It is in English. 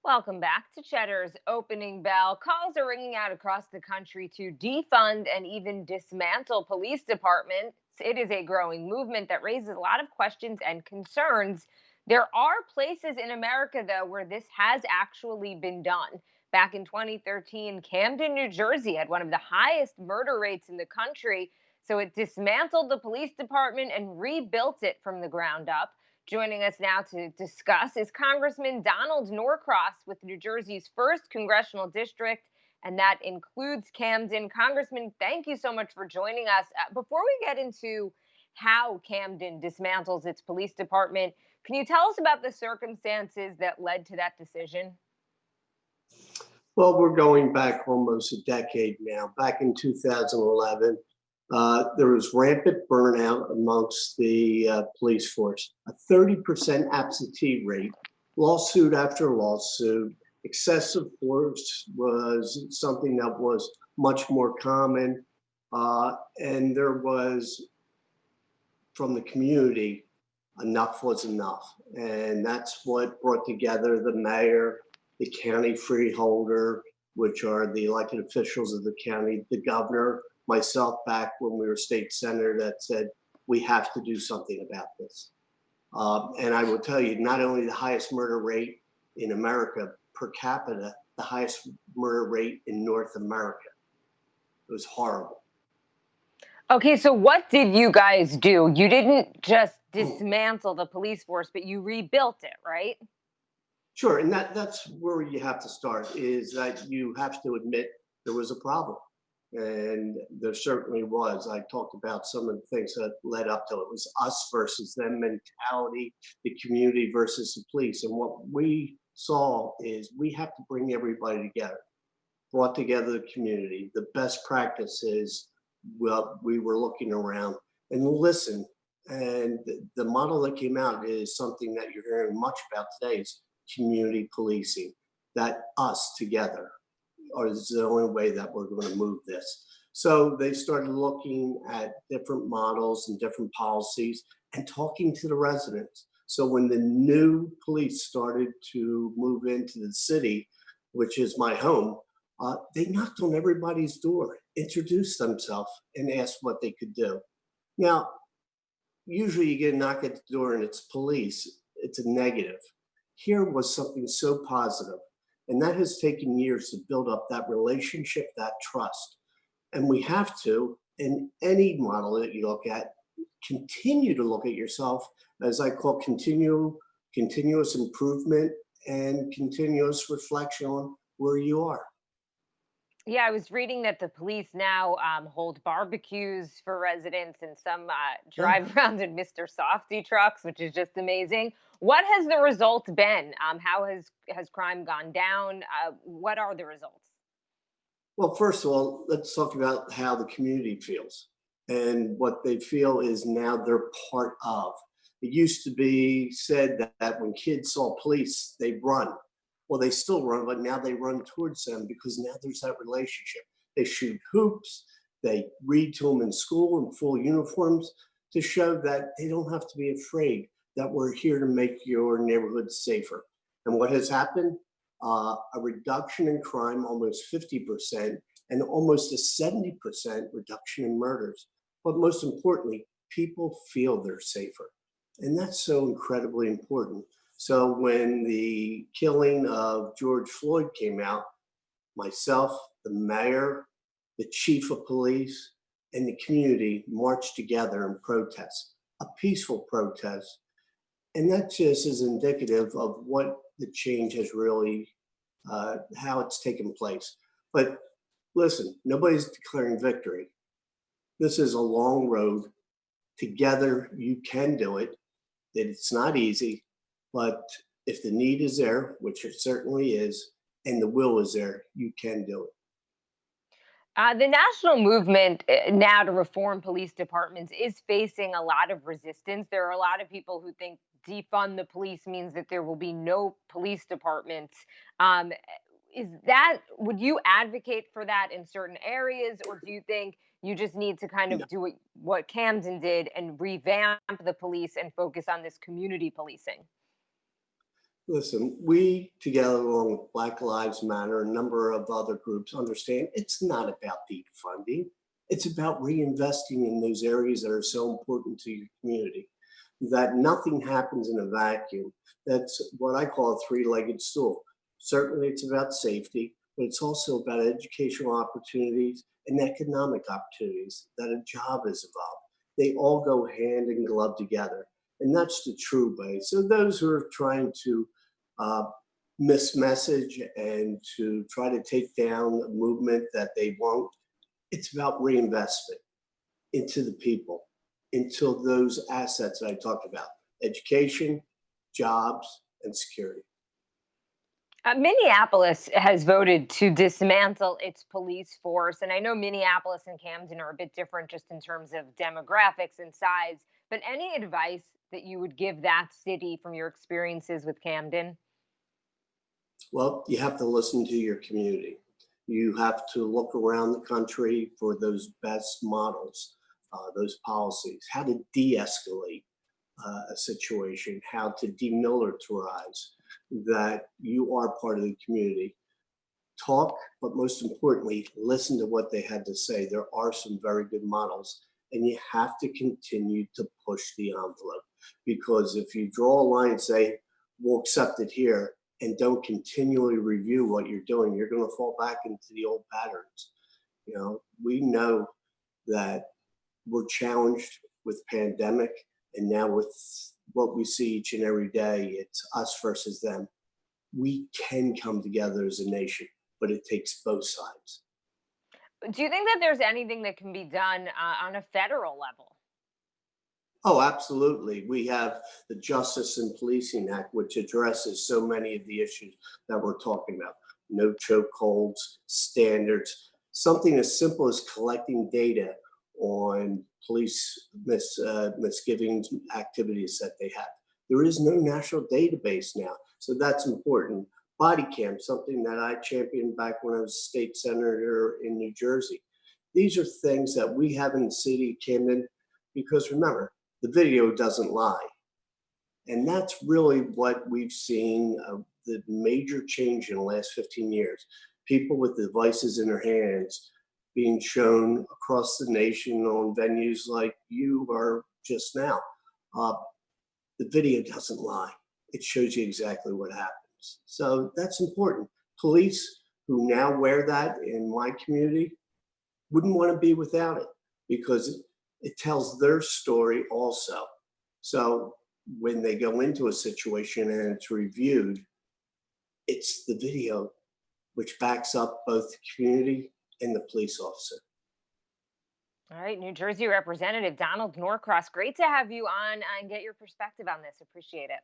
Welcome back to Cheddar's opening bell. Calls are ringing out across the country to defund and even dismantle police departments. It is a growing movement that raises a lot of questions and concerns. There are places in America, though, where this has actually been done. Back in 2013, Camden, New Jersey had one of the highest murder rates in the country. So it dismantled the police department and rebuilt it from the ground up. Joining us now to discuss is Congressman Donald Norcross with New Jersey's first congressional district, and that includes Camden. Congressman, thank you so much for joining us. Before we get into how Camden dismantles its police department, can you tell us about the circumstances that led to that decision? Well, we're going back almost a decade now. Back in 2011, there was rampant burnout amongst the police force, a 30% absentee rate, lawsuit after lawsuit. Excessive force was something that was much more common. And there was, from the community, enough was enough. And that's what brought together the mayor, the county freeholder, which are the elected officials of the county, the governor, myself back when we were state senator, that said, we have to do something about this. And I will tell you, not only the highest murder rate in America per capita, the highest murder rate in North America. It was horrible. Okay, so what did you guys do? You didn't just dismantle the police force, but you rebuilt it, right? Sure, and that's where you have to start, is that you have to admit there was a problem. And there certainly was. I talked about some of the things that led up to it. It was us versus them mentality, the community versus the police. And what we saw is we have to bring everybody together, brought together the community. The best practices, well, we were looking around and listen. And the model that came out is something that you're hearing much about today, is community policing, that us together is the only way that we're going to move this. So they started looking at different models and different policies and talking to the residents. So when the new police started to move into the city, which is my home, they knocked on everybody's door, introduced themselves, and asked what they could do. Now, usually you get a knock at the door and it's police, it's a negative. Here was something so positive. And that has taken years to build up that relationship, that trust. And we have to, in any model that you look at, continue to look at yourself, as I call continuous improvement and continuous reflection on where you are. Yeah, I was reading that the police now hold barbecues for residents, and some Yeah. drive around in Mr. Softy trucks, which is just amazing. What has the result been? How has crime gone down? What are the results? Well, first of all, let's talk about how the community feels. And what they feel is now they're part of. It used to be said that when kids saw police, they'd run. Well, they still run, but now they run towards them because now there's that relationship. They shoot hoops, they read to them in school in full uniforms to show that they don't have to be afraid, that we're here to make your neighborhood safer. And what has happened? A reduction in crime, almost 50%, and almost a 70% reduction in murders. But most importantly, people feel they're safer. And that's so incredibly important. So when the killing of George Floyd came out, myself, the mayor, the chief of police, and the community marched together in protest, a peaceful protest. And that just is indicative of what the change has really, how it's taken place. But listen, nobody's declaring victory. This is a long road. Together, you can do it. It's not easy, but if the need is there, which it certainly is, and the will is there, you can do it. The national movement now to reform police departments is facing a lot of resistance. There are a lot of people who think defund the police means that there will be no police departments. Um, would you advocate for that in certain areas, or do you think you just need to kind No. of do what Camden did and revamp the police and focus on this community policing? Listen, we together, along with Black Lives Matter, a number of other groups, understand it's not about defunding. It's about reinvesting in those areas that are so important to your community. That nothing happens in a vacuum. That's what I call a three-legged stool. Certainly, it's about safety, but it's also about educational opportunities and economic opportunities that a job is involved. They all go hand in glove together. And that's the true way. So those who are trying to uh, mismessage and to try to take down a movement that they won't, it's about reinvestment into the people, into those assets that I talked about: education, jobs, and security. Minneapolis has voted to dismantle its police force. And I know Minneapolis and Camden are a bit different just in terms of demographics and size. But any advice that you would give that city from your experiences with Camden? Well, you have to listen to your community. You have to look around the country for those best models, those policies, how to de escalate a situation, how to demilitarize, that you are part of the community. Talk, but most importantly, listen to what they had to say. There are some very good models, and you have to continue to push the envelope, because if you draw a line and say, we'll accept it here, and don't continually review what you're doing, you're going to fall back into the old patterns. We know that we're challenged with pandemic, and now with what we see each and every day, it's us versus them. We can come together as a nation, but it takes both sides. Do you think that there's anything that can be done on a federal level? Oh, absolutely. We have the Justice and Policing Act, which addresses so many of the issues that we're talking about. No chokeholds, standards, something as simple as collecting data on police misgivings, activities that they have. There is no national database now, so that's important. Body cam, something that I championed back when I was state senator in New Jersey. These are things that we have in the city of Camden, because remember, the video doesn't lie. And that's really what we've seen, the major change in the last 15 years. People with devices in their hands being shown across the nation on venues like you are just now. Uh, the video doesn't lie. It shows you exactly what happens. So that's important. Police who now wear that in my community wouldn't want to be without it, because it tells their story also. So when they go into a situation and it's reviewed, it's the video which backs up both the community and the police officer. All right, New Jersey Representative Donald Norcross, great to have you on and get your perspective on this. Appreciate it.